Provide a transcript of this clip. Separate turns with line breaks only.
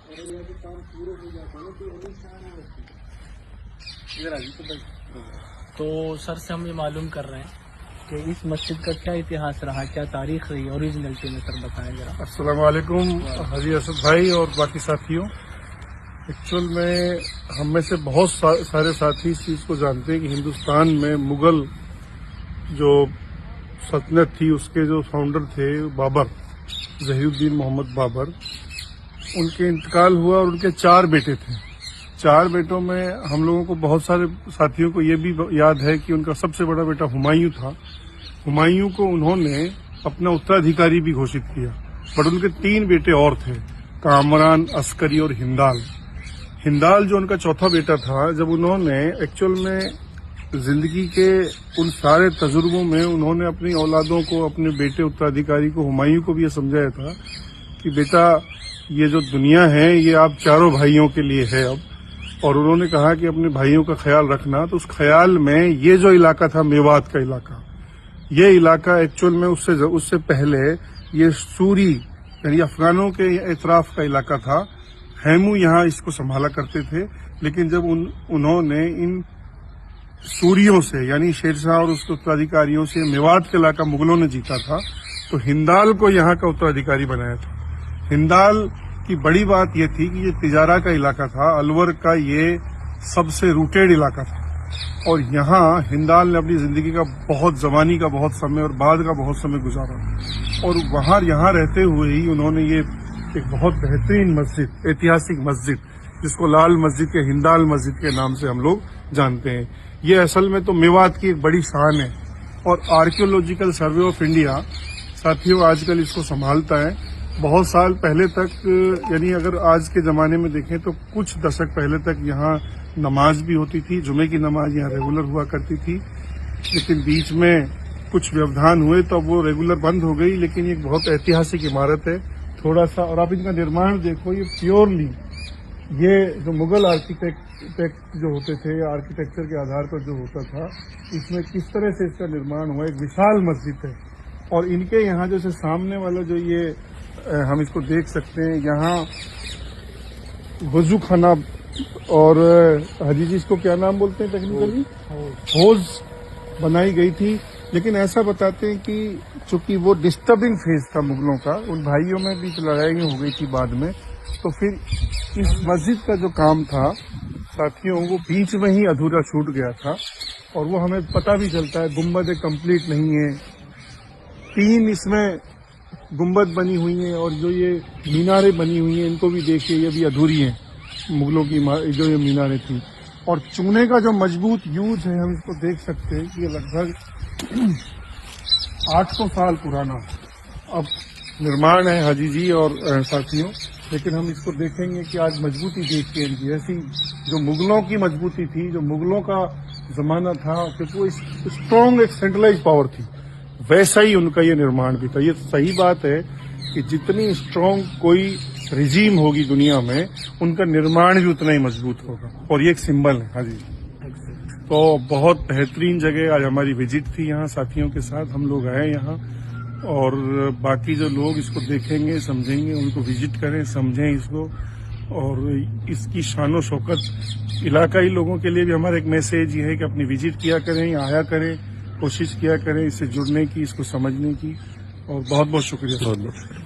تو سر سے ہم یہ معلوم کر رہے ہیں کہ اس مسجد کا کیا اتہاس رہا، کیا تاریخ رہی، اوریجنلٹی میں سر بتائیں ذرا۔
السلام علیکم حاجی اسد بھائی اور باقی ساتھیوں۔ ایکچوئل میں ہم میں سے بہت سارے ساتھی اس چیز کو جانتے ہیں کہ ہندوستان میں مغل جو سلطنت تھی اس کے جو فاؤنڈر تھے بابر، ظہیر الدین محمد بابر، ان کے انتقال ہوا اور ان کے 4 بیٹے تھے۔ 4 بیٹوں میں ہم لوگوں کو بہت سارے ساتھیوں کو یہ بھی یاد ہے کہ ان کا سب سے بڑا بیٹا ہمایوں تھا۔ ہمایوں کو انہوں نے اپنا اترادھیکاری بھی گھوشت کیا، بٹ ان کے 3 بیٹے اور تھے، کامران، عسکری اور ہندال۔ ہندال جو ان کا چوتھا بیٹا تھا، جب انہوں نے ایکچوئل میں زندگی کے ان سارے تجربوں میں انہوں نے اپنی اولادوں کو، اپنے بیٹے اترادھیکاری کو، ہمایوں کو بھی یہ سمجھایا تھا کہ بیٹا یہ جو دنیا ہے یہ آپ چاروں بھائیوں کے لیے ہے اب، اور انہوں نے کہا کہ اپنے بھائیوں کا خیال رکھنا۔ تو اس خیال میں یہ جو علاقہ تھا میوات کا علاقہ، یہ علاقہ ایکچوئل میں اس سے پہلے یہ سوری یعنی افغانوں کے اطراف کا علاقہ تھا۔ ہیمو یہاں اس کو سنبھالا کرتے تھے، لیکن جب انہوں نے ان سوریوں سے یعنی شیر شاہ اور اس کے اترادھیکاریوں سے میوات کا علاقہ مغلوں نے جیتا تھا، تو ہندال کو یہاں کا اترادھیکاری بنایا تھا۔ ہندال کی بڑی بات یہ تھی کہ یہ تجارہ کا علاقہ تھا، الور کا یہ سب سے روٹیڈ علاقہ تھا، اور یہاں ہندال نے اپنی زندگی کا بہت زمانی کا بہت سمے اور بعد کا بہت سمے گزارا، اور وہاں یہاں رہتے ہوئے ہی انہوں نے یہ ایک بہت بہترین مسجد، ایتہاسک مسجد، جس کو لال مسجد کے ہندال مسجد کے نام سے ہم لوگ جانتے ہیں۔ یہ اصل میں تو میوات کی ایک بڑی شان ہے، اور آرکیولوجیکل سروے آف انڈیا ساتھیوں آج کل اس کو سنبھالتا ہے۔ بہت سال پہلے تک، یعنی اگر آج کے زمانے میں دیکھیں تو کچھ دشک پہلے تک یہاں نماز بھی ہوتی تھی، جمعے کی نماز یہاں ریگولر ہوا کرتی تھی، لیکن بیچ میں کچھ ویودھان ہوئے تو اب وہ ریگولر بند ہو گئی۔ لیکن یہ ایک بہت ایتہاسک عمارت ہے تھوڑا سا، اور آپ ان کا نرمان دیکھو، یہ پیورلی یہ جو مغل آرکیٹیکٹ جو ہوتے تھے یا آرکیٹیکچر کے آدھار پر جو ہوتا تھا، اس میں کس طرح سے اس کا نرمان ہوا۔ ایک وشال مسجد ہے، اور ان کے یہاں جیسے سامنے والا جو یہ ہم اس کو دیکھ سکتے ہیں، یہاں وضو خانہ اور حاجی جی اس کو کیا نام بولتے ہیں ٹیکنیکلی، حوض بنائی گئی تھی۔ لیکن ایسا بتاتے ہیں کہ چونکہ وہ ڈسٹربنگ فیز تھا مغلوں کا، ان بھائیوں میں بیچ لڑائی ہو گئی تھی بعد میں، تو پھر اس مسجد کا جو کام تھا ساتھیوں وہ بیچ میں ہی ادھورا چھوٹ گیا تھا، اور وہ ہمیں پتہ بھی چلتا ہے گنبد کمپلیٹ نہیں ہے، 3 اس میں گنبد بنی ہوئی ہیں، اور جو یہ میناریں بنی ہوئی ہیں ان کو بھی دیکھیے، یہ بھی ادھوری ہیں مغلوں کی جو یہ میناریں تھیں۔ اور چونے کا جو مضبوط یوز ہے ہم اس کو دیکھ سکتے ہیں کہ یہ لگ بھگ 800 سال پرانا اب نرمان ہے حاجی جی اور ساتھیوں، لیکن ہم اس کو دیکھیں گے کہ آج مضبوطی دیکھ کے ان کی ایسی جو مغلوں کی مضبوطی تھی، جو مغلوں کا زمانہ تھا، کیونکہ وہ اسٹرانگ ایک سینٹرلائز پاور تھی، ویسا ہی ان کا یہ نرمان بھی تھا۔ یہ صحیح بات ہے کہ جتنی اسٹرانگ کوئی رجیم ہوگی دنیا میں، ان کا نرمان بھی اتنا ہی مضبوط ہوگا، اور یہ ایک سمبل ہے۔ ہاں جی، تو بہت بہترین جگہ آج ہماری وزٹ تھی یہاں ساتھیوں کے ساتھ، ہم لوگ آئے یہاں، اور باقی جو لوگ اس کو دیکھیں گے سمجھیں گے ان کو وزٹ کریں، سمجھیں اس کو، اور اس کی شان و شوکت علاقائی لوگوں کے لیے بھی ہمارا ایک میسج یہ ہے کہ اپنی وزٹ کیا کریں، آیا کریں، کوشش کیا کریں اس سے جڑنے کی، اس کو سمجھنے کی، اور بہت بہت شکریہ۔